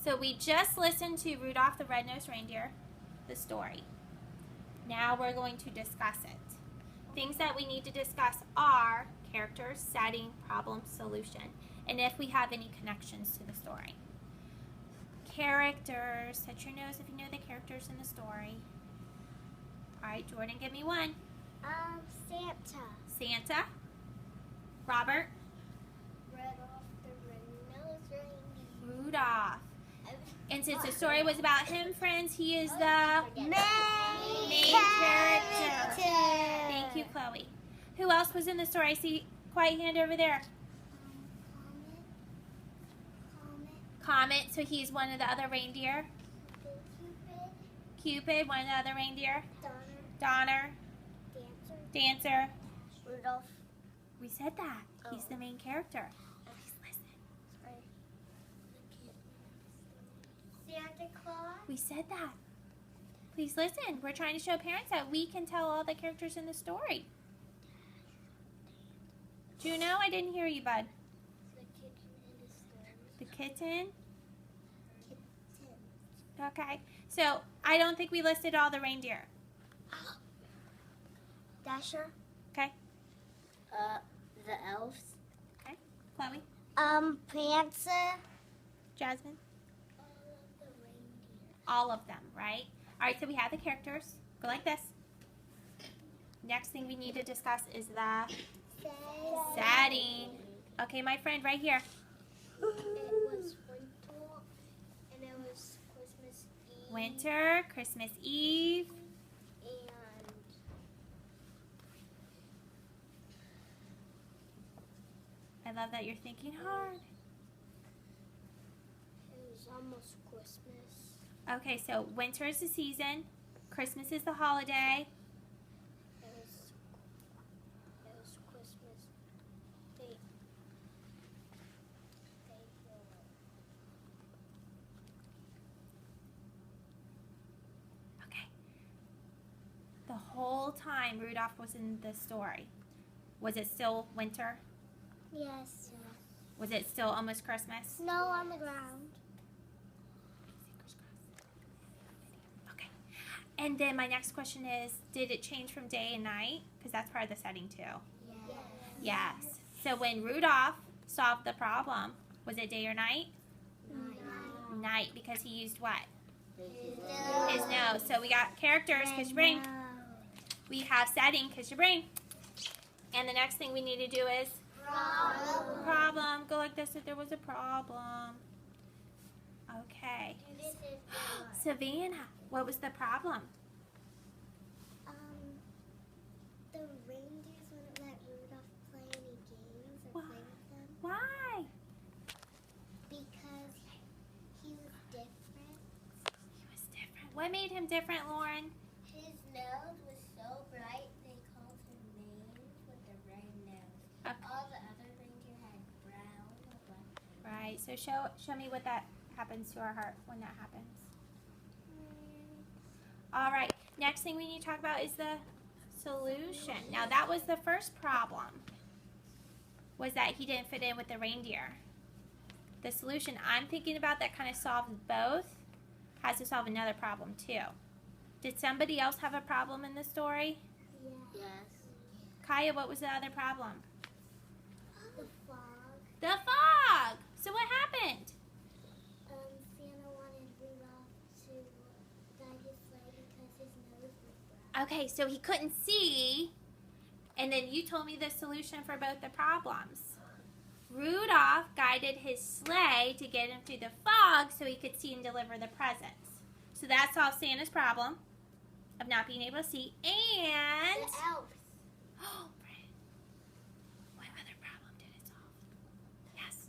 So we just listened to Rudolph the Red-Nosed Reindeer, the story. Now we're going to discuss it. Things that we need to discuss are characters, setting, problem, solution, and if we have any connections to the story. Characters. Touch your nose if you know the characters in the story. Alright, Jordan, give me one. Santa. Santa. Robert. Rudolph the Red-Nosed Reindeer. Rudolph. And since the story was about him, friends, he is the main character. Thank you, Chloe. Who else was in the story? I see quiet hand over there. Comet. So he's one of the other reindeer. Cupid, one of the other reindeer. Donner. Dancer. Rudolph. We said that. He's the main character. Please listen. Santa Claus. We said that. Please listen. We're trying to show parents that we can tell all the characters in the story. Juno, I didn't hear you, bud. The kitten? Okay. So, I don't think we listed all the reindeer. Dasher. Okay. The elves. Okay. Chloe? Prancer. Jasmine? All of the reindeer. All of them, right? Alright, so we have the characters. Go like this. Next thing we need to discuss is the setting. Okay, my friend, right here. It was winter, and it was Christmas Eve. Winter, Christmas Eve. And I love that you're thinking hard. it was almost Christmas. Okay, so winter is the season. Christmas is the holiday. It was Christmas. They Okay. The whole time Rudolph was in the story, was it still winter? Yes. Was it still almost Christmas? Snow on the ground. Okay. And then my next question is, did it change from day and night? Because that's part of the setting too. Yes. Yes. So when Rudolph solved the problem, was it day or night? Night, because he used what? His nose. So we got characters, kiss your brain. We have setting, kiss your brain. And the next thing we need to do is problem. Go like this if there was a problem. Okay. Savannah, what was the problem? The reindeers wouldn't let Rudolph play any games or Why? play with them Why? because he was different. He was different. What made him different, Lauren? His nose was so bright they called him names with the red nose. Okay. All the other reindeer had brown or black. Right. So show me what that happens to our heart when that happens. All right. Next thing we need to talk about is the solution. Now that was the first problem, was that he didn't fit in with the reindeer. The solution I'm thinking about that kind of solves both has to solve another problem too. Did somebody else have a problem in the story? Yes. Kaya, what was the other problem? The fog. The fog! So what happened? Santa wanted Rudolph to guide his sleigh because his nose was brown. Okay, so he couldn't see, and then you told me the solution for both the problems. Rudolph guided his sleigh to get him through the fog so he could see and deliver the presents. So that solved Santa's problem of not being able to see, and... The elves. Oh, Brent. What other problem did it solve? Yes.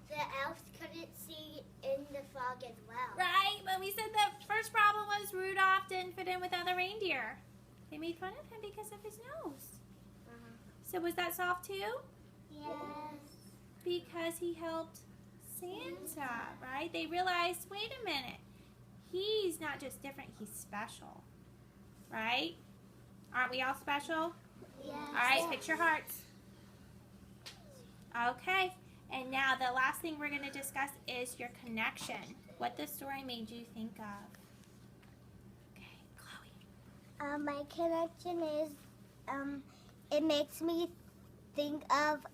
The elves couldn't see in the fog as well. Right, but we said the first problem was Rudolph didn't fit in with other reindeer. They made fun of him because of his nose. So was that solved too? Yes. Because he helped Santa, right? They realized, wait a minute, he's not just different, he's special, right? Aren't we all special? Yes. All right, fix your hearts. Okay, And now the last thing we're going to discuss is your connection. What the story made you think of. Okay, Chloe. My connection is, it makes me think of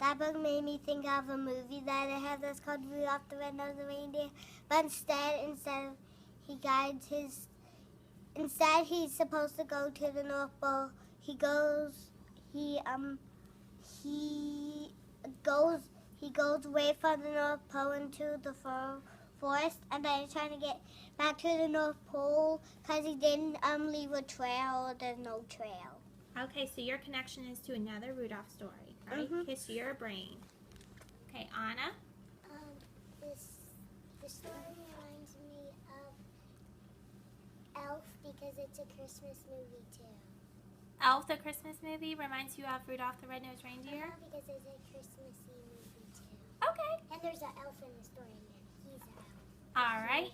that book made me think of a movie that it has that's called Rudolph the Red-Nosed Reindeer. But instead he's supposed to go to the North Pole. He goes away from the North Pole into the forest, and then he's trying to get back to the North Pole because he didn't leave a trail, or there's no trail. Okay, so your connection is to another Rudolph story, right? Mm-hmm. Kiss your brain. Okay, Anna? The story reminds me of Elf because it's a Christmas movie too. Elf, the Christmas movie, reminds you of Rudolph the Red-Nosed Reindeer? Because it's a Christmassy movie too. Okay. And there's an elf in the story in there. He's an elf. All right.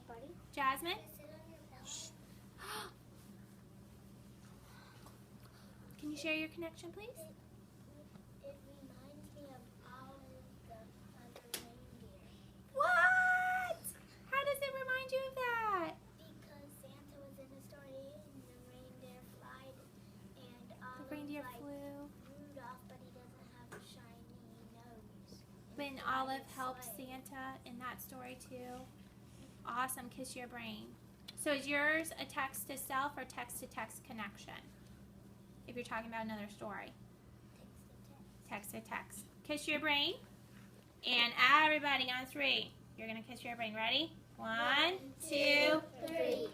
Jasmine? Can you share your connection, please? It reminds me of Olive the reindeer. What? How does it remind you of that? Because Santa was in the story and the reindeer flied, and Olive The reindeer flew. Rudolph, but he doesn't have a shiny nose. When Olive helped Santa in that story too. Awesome. Kiss your brain. So is yours a text to self or text to text connection? If you're talking about another story. Text to text. Kiss your brain. And everybody on 3. You're going to kiss your brain. Ready? 1, 2, 3.